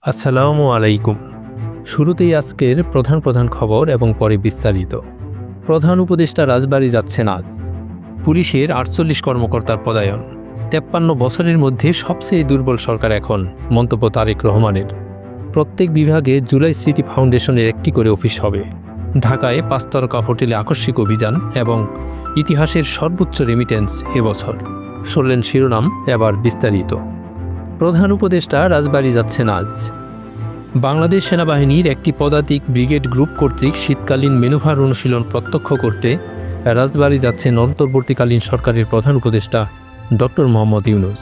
আসসালামু আলাইকুম। শুরুতেই আজকের প্রধান খবর এবং পরে বিস্তারিত। প্রধান উপদেষ্টা রাজবাড়ী যাচ্ছেন আজ। পুলিশের ৪৮ কর্মকর্তার পদায়ন। ৫৩ বছরের মধ্যে সবচেয়ে দুর্বল সরকার এখন, মন্তব্য তারেক রহমানের। প্রত্যেক বিভাগে জুলাই স্মৃতি ফাউন্ডেশনের একটি করে অফিস হবে। ঢাকায় ৫ তারকা হোটেলে আকস্মিক অভিযান এবং ইতিহাসের সর্বোচ্চ রেমিটেন্স এবছর। শুনলেন শিরোনাম, এবার বিস্তারিত। প্রধান উপদেষ্টা রাজবাড়ী যাচ্ছেন আজ। বাংলাদেশ সেনাবাহিনীর একটি পদাতিক ব্রিগেড গ্রুপ কর্তৃক শীতকালীন মেনুভার অনুশীলন প্রত্যক্ষ করতে রাজবাড়ী যাচ্ছেন অন্তর্বর্তীকালীন সরকারের প্রধান উপদেষ্টা ডক্টর মোহাম্মদ ইউনূস।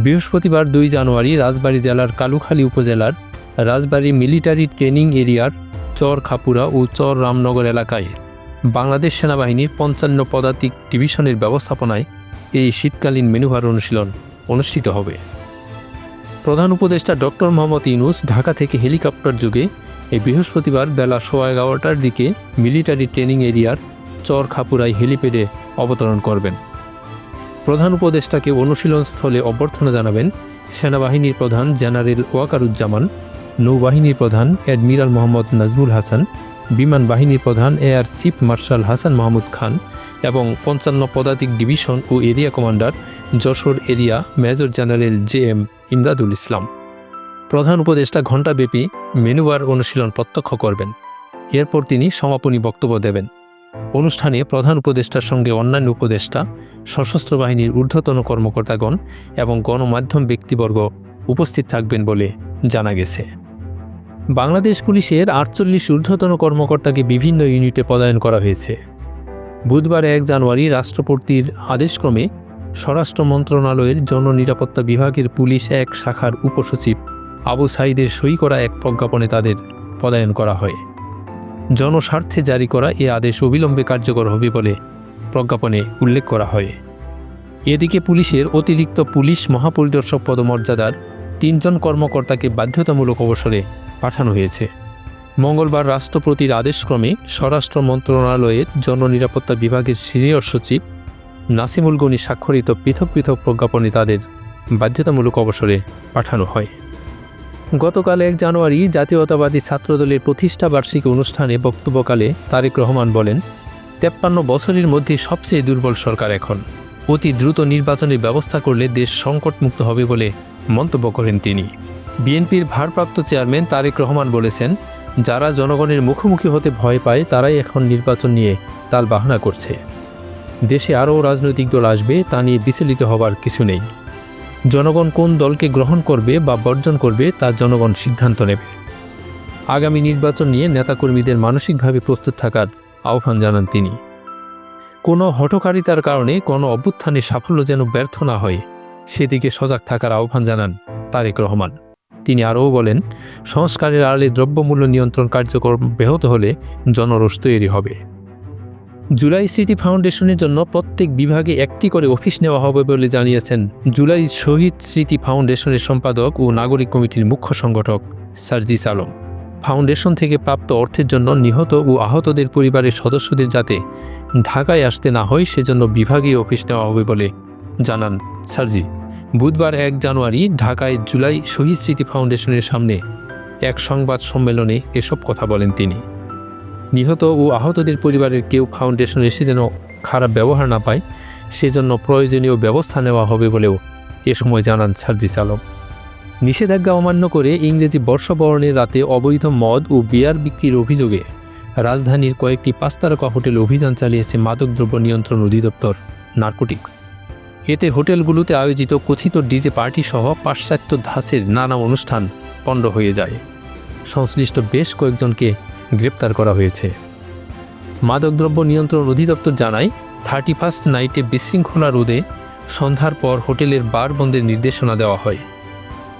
বৃহস্পতিবার ২ জানুয়ারি রাজবাড়ী জেলার কালুখালী উপজেলার রাজবাড়ী মিলিটারি ট্রেনিং এরিয়ার চর খাপুরা ও চর রামনগর এলাকায় বাংলাদেশ সেনাবাহিনীর ৫৫ পদাতিক ডিভিশনের ব্যবস্থাপনায় এই শীতকালীন মেনুভার অনুশীলন অনুষ্ঠিত হবে। প্রধান উপদেষ্টা ডক্টর মোহাম্মদ ইউনূস ঢাকা থেকে হেলিকপ্টার যোগে এই বৃহস্পতিবার বেলা ১১:১১টার দিকে মিলিটারি ট্রেনিং এরিয়ার চর খাপুরায় হেলিপ্যাডে অবতরণ করবেন। প্রধান উপদেষ্টাকে অনুশীলনস্থলে অভ্যর্থনা জানাবেন সেনাবাহিনীর প্রধান জেনারেল ওয়াকারুজ্জামান, নৌবাহিনীর প্রধান অ্যাডমিরাল মোহাম্মদ নাজমুল হাসান, বিমান বাহিনীর প্রধান air chief marshal Hasan Mahmud Khan এবং ৫৫ পদাতিক ডিভিশন ও area commander Jessore area major general JM Imdadul Islam. প্রধান উপদেষ্টা ঘণ্টাব্যাপী মেনুভার অনুশীলন প্রত্যক্ষ করবেন। এরপর তিনি সমাপনী বক্তব্য দেবেন। অনুষ্ঠানে প্রধান উপদেষ্টার সঙ্গে অন্যান্য উপদেষ্টা, সশস্ত্র বাহিনীর ঊর্ধ্বতন কর্মকর্তাগণ এবং গণমাধ্যম ব্যক্তিবর্গ উপস্থিত থাকবেন বলে জানা গেছে। বাংলাদেশ পুলিশের ৪৮ ঊর্ধ্বতন কর্মকর্তাকে বিভিন্ন ইউনিটে পদায়ন করা হয়েছে। বুধবার ১ জানুয়ারি রাষ্ট্রপতির আদেশক্রমে স্বরাষ্ট্র মন্ত্রণালয়ের জননিরাপত্তা বিভাগের পুলিশ এক শাখার উপসচিব আবু সাঈদের সই করা এক প্রজ্ঞাপনে তাদের পদায়ন করা হয়। জনস্বার্থে জারি করা এ আদেশ অবিলম্বে কার্যকর হবে বলে প্রজ্ঞাপনে উল্লেখ করা হয়। এদিকে পুলিশের অতিরিক্ত পুলিশ মহাপরিদর্শক পদমর্যাদার ৩ জন কর্মকর্তাকে বাধ্যতামূলক অবসরে পাঠানো হয়েছে। মঙ্গলবার রাষ্ট্রপতির আদেশক্রমে স্বরাষ্ট্র মন্ত্রণালয়ের জননিরাপত্তা বিভাগের সিনিয়র সচিব নাসিমুল গনি স্বাক্ষরিত পৃথক পৃথক প্রজ্ঞাপনে তাদের বাধ্যতামূলক অবসরে পাঠানো হয়। গতকাল ১ জানুয়ারি জাতীয়তাবাদী ছাত্রদলের প্রতিষ্ঠা বার্ষিকী অনুষ্ঠানে বক্তব্যকালে তারেক রহমান বলেন, ৫৩ বছরের মধ্যে সবচেয়ে দুর্বল সরকার এখন। অতি দ্রুত নির্বাচনের ব্যবস্থা করলে দেশ সংকটমুক্ত হবে বলে মন্তব্য করেন তিনি। বিএনপির ভারপ্রাপ্ত চেয়ারম্যান তারেক রহমান বলেছেন, যারা জনগণের মুখোমুখি হতে ভয় পায় তারাই এখন নির্বাচন নিয়ে তালবাহানা করছে। দেশে আরও রাজনৈতিক দল আসবে, তা নিয়ে বিচলিত হবার কিছু নেই। জনগণ কোন দলকে গ্রহণ করবে বা বর্জন করবে তা জনগণ সিদ্ধান্ত নেবে। আগামী নির্বাচন নিয়ে নেতাকর্মীদের মানসিকভাবে প্রস্তুত থাকার আহ্বান জানান তিনি। কোনো হঠকারিতার কারণে কোনো অভ্যুত্থানের সাফল্য যেন ব্যর্থ না হয় সেদিকে সজাগ থাকার আহ্বান জানান তারেক রহমান। তিনি আরও বলেন, সংস্কারের আড়ালে দ্রব্যমূল্য নিয়ন্ত্রণ কার্যক্রম ব্যাহত হলে জনরোষ তৈরি হবে। জুলাই স্মৃতি ফাউন্ডেশনের জন্য প্রত্যেক বিভাগে একটি করে অফিস নেওয়া হবে বলে জানিয়েছেন জুলাই শহীদ স্মৃতি ফাউন্ডেশনের সম্পাদক ও নাগরিক কমিটির মুখ্য সংগঠক সার্জিস আলম। ফাউন্ডেশন থেকে প্রাপ্ত অর্থের জন্য নিহত ও আহতদের পরিবারের সদস্যদের যাতে ঢাকায় আসতে না হয় সেজন্য বিভাগীয় অফিস নেওয়া হবে বলে জানান সার্জি। বুধবার ১ জানুয়ারি ঢাকায় জুলাই শহীদ স্মৃতি ফাউন্ডেশনের সামনে এক সংবাদ সম্মেলনে এসব কথা বলেন তিনি। নিহত ও আহতদের পরিবারের কেউ ফাউন্ডেশনে এসে যেন খারাপ ব্যবহার না পায় সেজন্য প্রয়োজনীয় ব্যবস্থা নেওয়া হবে বলেও এ সময় জানান সার্জিস আলম। নিষেধাজ্ঞা অমান্য করে ইংরেজি বর্ষবরণের রাতে অবৈধ মদ ও বিয়ার বিক্রির অভিযোগে রাজধানীর কয়েকটি ৫ তারকা হোটেলে অভিযান চালিয়েছে মাদকদ্রব্য নিয়ন্ত্রণ অধিদপ্তর নার্কোটিক্স। এতে হোটেলগুলোতে আয়োজিত কথিত ডিজে পার্টি সহ পাশ্চাত্য ধাঁচের নানা অনুষ্ঠান পণ্ড হয়ে যায়। সংশ্লিষ্ট বেশ কয়েকজনকে গ্রেপ্তার করা হয়েছে। মাদকদ্রব্য নিয়ন্ত্রণ অধিদপ্তর জানায়, 31st নাইটে বিশৃঙ্খলা রোধে সন্ধ্যার পর হোটেলের বার বন্ধের নির্দেশনা দেওয়া হয়,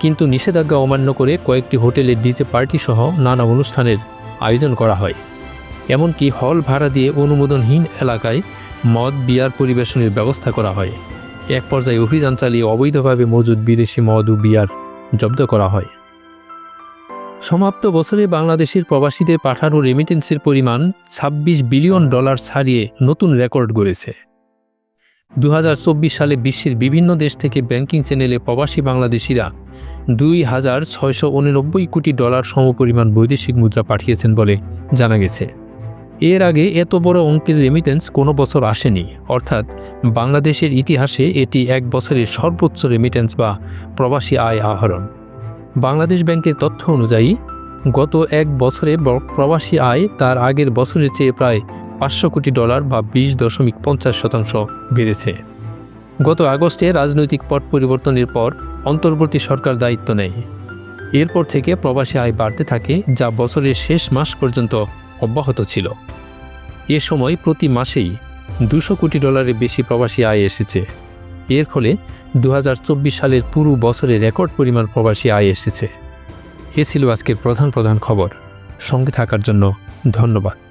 কিন্তু নিষেধাজ্ঞা অমান্য করে কয়েকটি হোটেলে ডিজে পার্টি সহ নানা অনুষ্ঠানের আয়োজন করা হয়। এমনকি হল ভাড়া দিয়ে অনুমোদনহীন এলাকায় মদ বিয়ার পরিবেশনের ব্যবস্থা করা হয়। এক পর্যায়ে অভিযান চালিয়ে অবৈধভাবে মজুদ বিদেশি মদ ও বিয়ার জব্দ করা হয়। সমাপ্ত বছরে বাংলাদেশের প্রবাসীদের পাঠানো রেমিটেন্সের পরিমাণ $26 বিলিয়ন ছাড়িয়ে নতুন রেকর্ড গড়েছে। 2024 সালে বিশ্বের বিভিন্ন দেশ থেকে ব্যাংকিং চ্যানেলে প্রবাসী বাংলাদেশিরা $2,689 কোটি সমপরিমাণ বৈদেশিক মুদ্রা পাঠিয়েছেন বলে জানা গেছে। এর আগে এত বড় অঙ্কের রেমিটেন্স কোনো বছর আসেনি, অর্থাৎ বাংলাদেশের ইতিহাসে এটি এক বছরের সর্বোচ্চ রেমিটেন্স বা প্রবাসী আয় আহরণ। বাংলাদেশ ব্যাংকের তথ্য অনুযায়ী গত এক বছরে প্রবাসী আয় তার আগের বছরের চেয়ে প্রায় $500 কোটি বা 20.50% বেড়েছে। গত আগস্টে রাজনৈতিক পট পরিবর্তনের পর অন্তর্বর্তী সরকার দায়িত্ব নেয়। এরপর থেকে প্রবাসী আয় বাড়তে থাকে, যা বছরের শেষ মাস পর্যন্ত অব্যাহত ছিল। এ সময় প্রতি মাসেই $200 কোটি বেশি প্রবাসী আয় এসেছে। এর ফলে 2024 সালের পুরো বছরে রেকর্ড পরিমাণ প্রবাসী আয় এসেছে। এ ছিল আজকের প্রধান খবর। সঙ্গে থাকার জন্য ধন্যবাদ।